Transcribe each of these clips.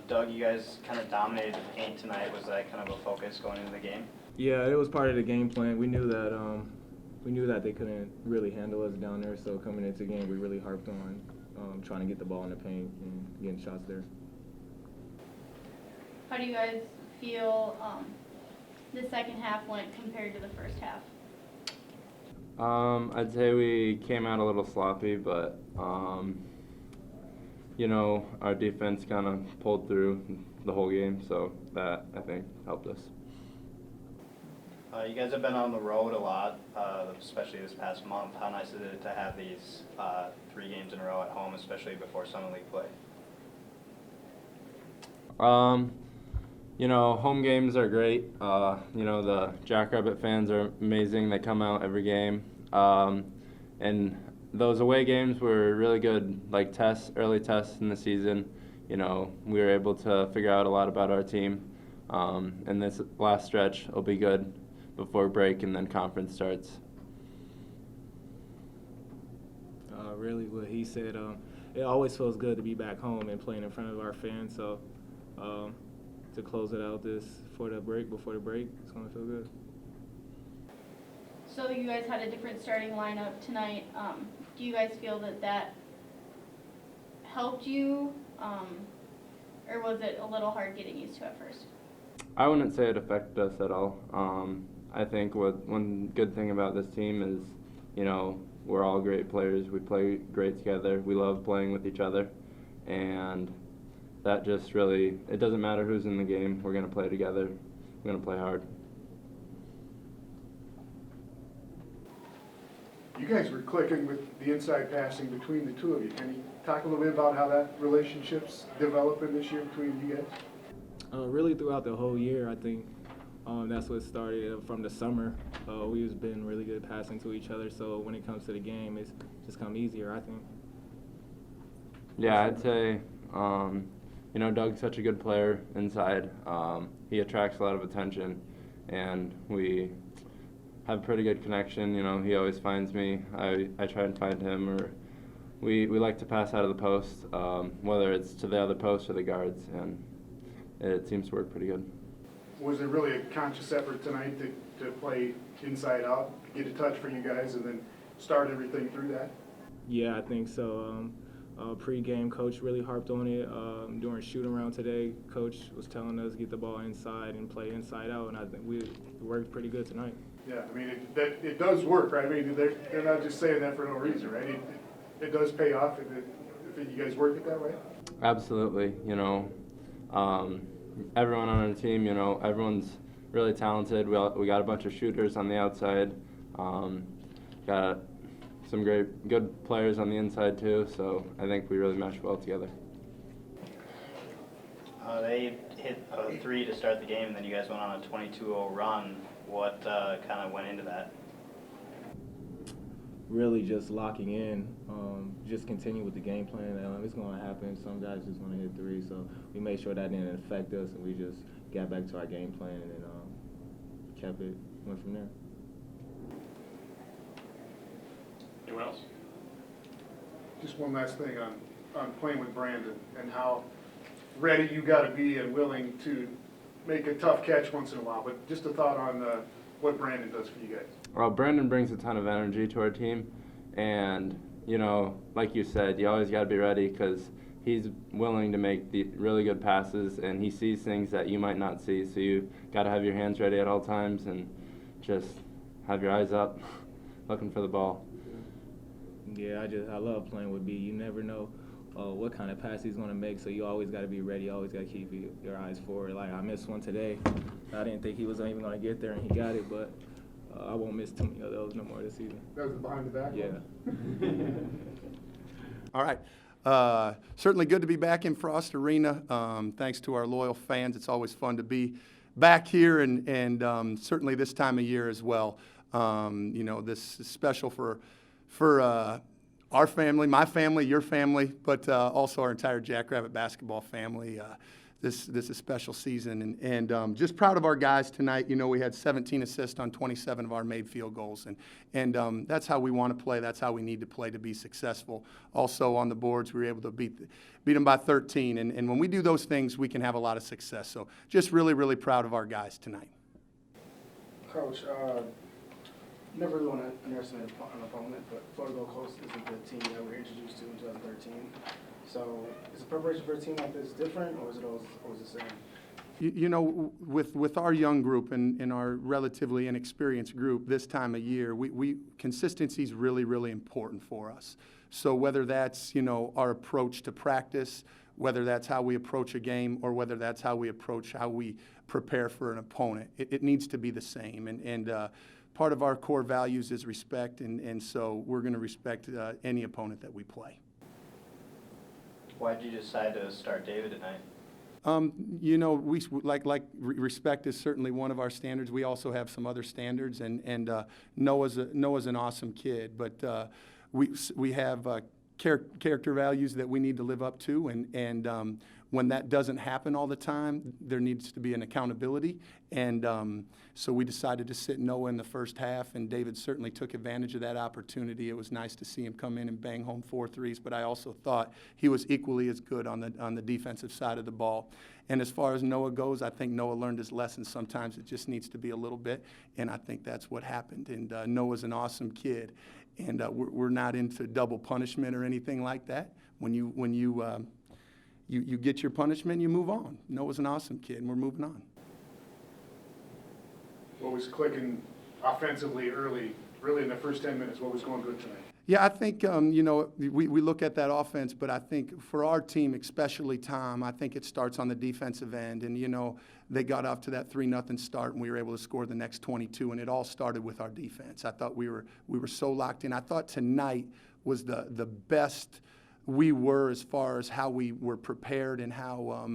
Doug, you guys kind of dominated the paint tonight. Was that kind of a focus going into the game? Yeah, it was part of the game plan. We knew that they couldn't really handle us down there. So coming into the game, we really harped on trying to get the ball in the paint and getting shots there. How do you guys feel the second half went compared to the first half? I'd say we came out a little sloppy, but our defense kind of pulled through the whole game, so that, I think, helped us. You guys have been on the road a lot, especially this past month. How nice is it to have these 3 games in a row at home, especially before Summer League play? Home games are great. The Jackrabbit fans are amazing. They come out every game. And those away games were really good, like early tests in the season. We were able to figure out a lot about our team. And this last stretch will be good before break and then conference starts. Really, what he said, it always feels good to be back home and playing in front of our fans. So to close it out before the break, it's going to feel good. So you guys had a different starting lineup tonight. Do you guys feel that helped you, or was it a little hard getting used to at first? I wouldn't say it affected us at all. I think one good thing about this team is, we're all great players. We play great together. We love playing with each other. And that just really, it doesn't matter who's in the game. We're going to play together. We're going to play hard. You guys were clicking with the inside passing between the two of you. Can you talk a little bit about how that relationship's developing this year between you guys? Really throughout the whole year, I think that's what started from the summer. We've been really good passing to each other, so when it comes to the game, it's just come easier, I think. Yeah, I'd say, Doug's such a good player inside. He attracts a lot of attention, and we have a pretty good connection. He always finds me. I try and find him, or we like to pass out of the post, whether it's to the other post or the guards, and it seems to work pretty good. Was it really a conscious effort tonight to play inside out, get a touch for you guys, and then start everything through that? Yeah, I think so. Pre-game, coach really harped on it. During shoot-around today, coach was telling us get the ball inside and play inside out, and I think we worked pretty good tonight. Yeah, I mean, it does work, right? I mean, they're not just saying that for no reason, right? It does pay off if you guys work it that way? Absolutely. Everyone on our team, everyone's really talented. We got a bunch of shooters on the outside. Got some good players on the inside too, so I think we really mesh well together. They hit a 3 to start the game, and then you guys went on a 22-0 run. What kind of went into that? Really just locking in, just continue with the game plan. It's going to happen. Some guys just want to hit 3, so we made sure that didn't affect us, and we just got back to our game plan and went from there. Anyone else? Just one last thing on playing with Brandon and how ready you got to be and willing to make a tough catch once in a while. But just a thought on what Brandon does for you guys. Well, Brandon brings a ton of energy to our team, and like you said, you always got to be ready because he's willing to make the really good passes, and he sees things that you might not see. So you got to have your hands ready at all times and just have your eyes up, looking for the ball. Yeah, I love playing with B. You never know what kind of pass he's going to make, so you always got to be ready. You always got to keep your eyes forward. Like, I missed one today. I didn't think he was even going to get there, and he got it, but I won't miss too many of those no more this season. That was the behind the back Yeah. All right. Certainly good to be back in Frost Arena. Thanks to our loyal fans. It's always fun to be back here, and certainly this time of year as well. This is special for our family, my family, your family, but also our entire Jackrabbit basketball family. this is a special season, and just proud of our guys tonight. You know, we had 17 assists on 27 of our made field goals, and that's how we want to play. That's how we need to play to be successful. Also on the boards, we were able to beat them by 13, and when we do those things, we can have a lot of success. So just really, really proud of our guys tonight. Coach, never really want to underestimate an opponent, but Florida Gulf Coast isn't the team that we were introduced to in 2013. So is the preparation for a team like this different, or is it always the same? You know, with our young group and our relatively inexperienced group this time of year, consistency is really, really important for us. So whether that's, you know, our approach to practice, whether that's how we approach a game, or whether that's how we prepare for an opponent, it needs to be the same. And part of our core values is respect, and so we're going to respect any opponent that we play. Why did you decide to start David tonight? You know, respect is certainly one of our standards. We also have some other standards, and Noah's an awesome kid, but we have character values that we need to live up to, and when that doesn't happen all the time, there needs to be an accountability, and so we decided to sit Noah in the first half, and David certainly took advantage of that opportunity. It was nice to see him come in and bang home 4 threes, but I also thought he was equally as good on the defensive side of the ball. And as far as Noah goes, I think Noah learned his lesson. Sometimes it just needs to be a little bit, and I think that's what happened. And Noah's an awesome kid, and we're not into double punishment or anything like that. When you get your punishment, you move on. Noah's an awesome kid, and we're moving on. What was clicking offensively early, really in the first 10 minutes? What was going good tonight? Yeah, I think, you know, we look at that offense, but I think for our team, especially Tom, I think it starts on the defensive end. And, you know, they got off to that 3-0 start, and we were able to score the next 22, and it all started with our defense. I thought we were so locked in. I thought tonight was the best we were as far as how we were prepared and how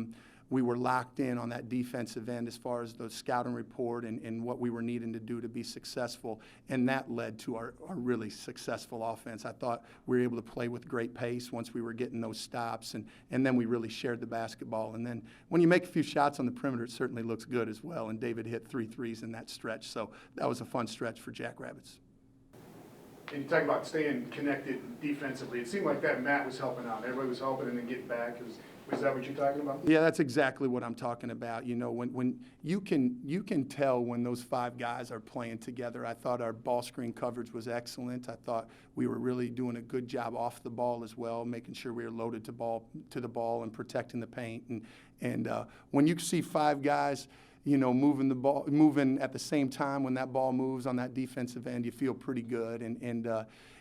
we were locked in on that defensive end as far as the scouting report and what we were needing to do to be successful. And that led to our really successful offense. I thought we were able to play with great pace once we were getting those stops, and then we really shared the basketball. And then when you make a few shots on the perimeter, it certainly looks good as well. And David hit 3 threes in that stretch. So that was a fun stretch for Jackrabbits. And you talk about staying connected defensively. It seemed like that Matt was helping out. Everybody was helping and then getting back. Was that what you're talking about? Yeah, that's exactly what I'm talking about. You know, when you can tell when those 5 guys are playing together. I thought our ball screen coverage was excellent. I thought we were really doing a good job off the ball as well, making sure we were loaded to the ball and protecting the paint. And when you see 5 guys, you know, moving at the same time when that ball moves on that defensive end, you feel pretty good. And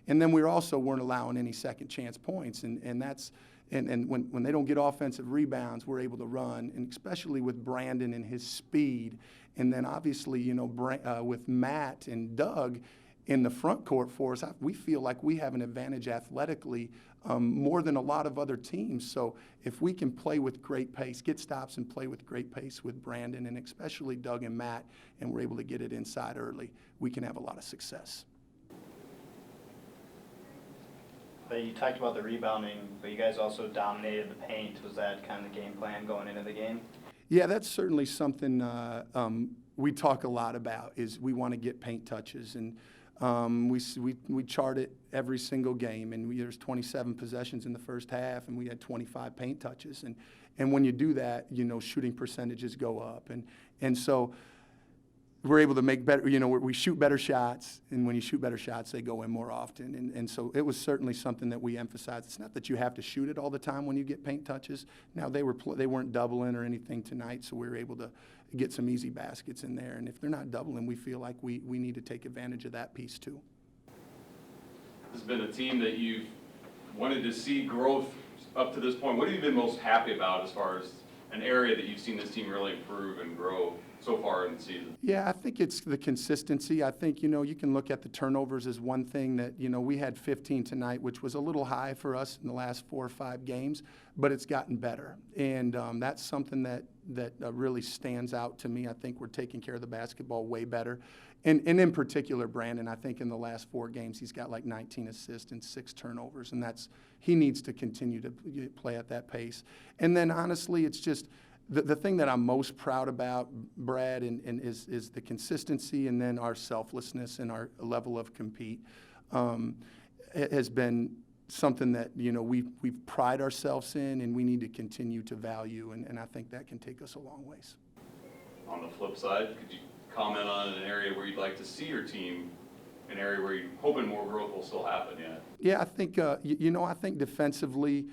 then we also weren't allowing any second chance points, and that's. And when they don't get offensive rebounds, we're able to run, and especially with Brandon and his speed. And then obviously, you know, with Matt and Doug in the front court for us, we feel like we have an advantage athletically more than a lot of other teams. So if we can play with great pace, get stops and play with great pace with Brandon and especially Doug and Matt, and we're able to get it inside early, we can have a lot of success. But you talked about the rebounding, but you guys also dominated the paint. Was that kind of the game plan going into the game? Yeah, that's certainly something we talk a lot about, is we want to get paint touches. And we chart it every single game, and there's 27 possessions in the first half, and we had 25 paint touches. And when you do that, you know, shooting percentages go up. And so we're able to make better, you know, we shoot better shots, and when you shoot better shots, they go in more often. And so it was certainly something that we emphasized. It's not that you have to shoot it all the time when you get paint touches. Now, they weren't doubling or anything tonight, so we were able to get some easy baskets in there. And if they're not doubling, we feel like we need to take advantage of that piece too. This has been a team that you've wanted to see growth up to this point. What have you been most happy about as far as an area that you've seen this team really improve and grow so far in the season? Yeah, I think it's the consistency. I think, you know, you can look at the turnovers as one thing that, you know, we had 15 tonight, which was a little high for us in the last 4 or 5 games, but it's gotten better. And that's something that really stands out to me. I think we're taking care of the basketball way better. And in particular, Brandon, I think in the last 4 games, he's got like 19 assists and 6 turnovers, and he needs to continue to play at that pace. And then honestly, it's just the thing that I'm most proud about, Brad, and is the consistency and then our selflessness and our level of compete. It has been something that, you know, we've pride ourselves in and we need to continue to value, and I think that can take us a long ways. On the flip side, could you comment on an area where you'd like to see your team, an area where you're hoping more growth will still happen yet? Yeah, I think, I think defensively,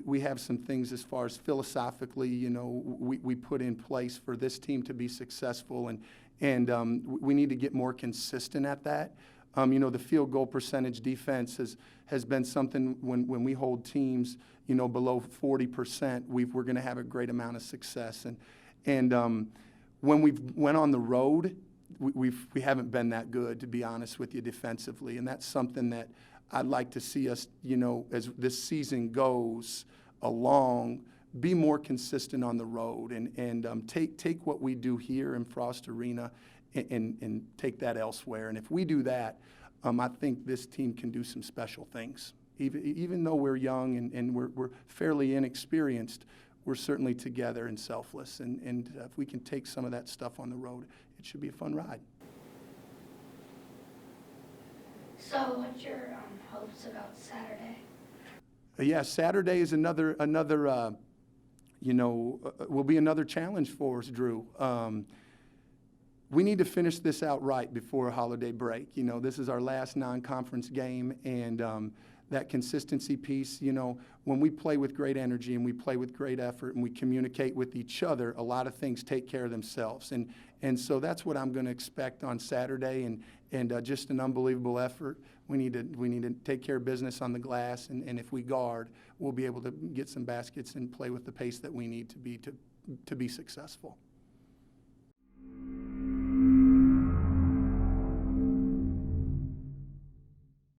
we have some things as far as philosophically, you know, we put in place for this team to be successful, and we need to get more consistent at that. You know, the field goal percentage defense has been something when we hold teams, you know, below 40%, we're going to have a great amount of success. And when we've went on the road, we haven't been that good, to be honest with you, defensively. And that's something that I'd like to see us, you know, as this season goes along, be more consistent on the road and take what we do here in Frost Arena and take that elsewhere. And if we do that, I think this team can do some special things. Even though we're young and we're fairly inexperienced, we're certainly together and selfless. And if we can take some of that stuff on the road, it should be a fun ride. So what's your hopes about Saturday? Yeah, Saturday is another will be another challenge for us, Drew. We need to finish this out right before a holiday break. You know, this is our last non-conference game, and that consistency piece, you know, when we play with great energy and we play with great effort and we communicate with each other, a lot of things take care of themselves. And so that's what I'm going to expect on Saturday, and just an unbelievable effort. We need to take care of business on the glass, and if we guard, we'll be able to get some baskets and play with the pace that we need to be successful.